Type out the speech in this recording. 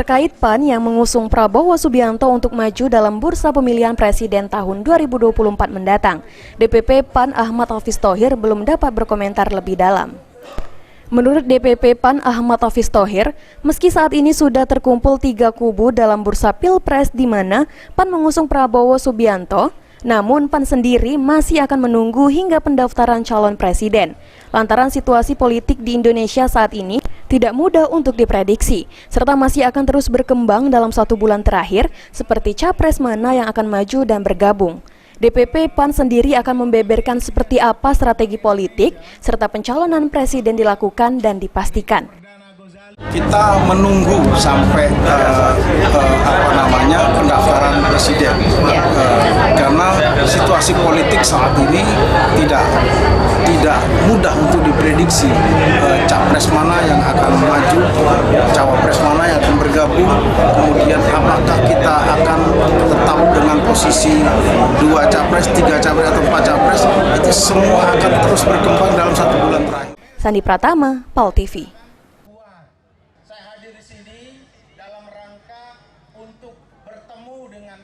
Terkait PAN yang mengusung Prabowo Subianto untuk maju dalam bursa pemilihan presiden tahun 2024 mendatang, DPP PAN Ahmad Hafiz Thohir belum dapat berkomentar lebih dalam. Menurut DPP PAN Ahmad Hafiz Thohir, meski saat ini sudah terkumpul 3 kubu dalam bursa Pilpres di mana PAN mengusung Prabowo Subianto, namun PAN sendiri masih akan menunggu hingga pendaftaran calon presiden. Lantaran situasi politik di Indonesia saat ini tidak mudah untuk diprediksi, serta masih akan terus berkembang dalam 1 bulan terakhir, seperti capres mana yang akan maju dan bergabung. DPP PAN sendiri akan membeberkan seperti apa strategi politik, serta pencalonan presiden dilakukan dan dipastikan. Kita menunggu sampai pendaftaran presiden, karena situasi politik saat ini tidak mudah untuk diprediksi capres mana yang akan maju, cawapres mana yang akan bergabung, kemudian apakah kita akan tetap dengan posisi 2 capres, 3 capres atau 4 capres, itu semua akan terus berkembang dalam 1 bulan terakhir. Sandi Pratama, PAL TV.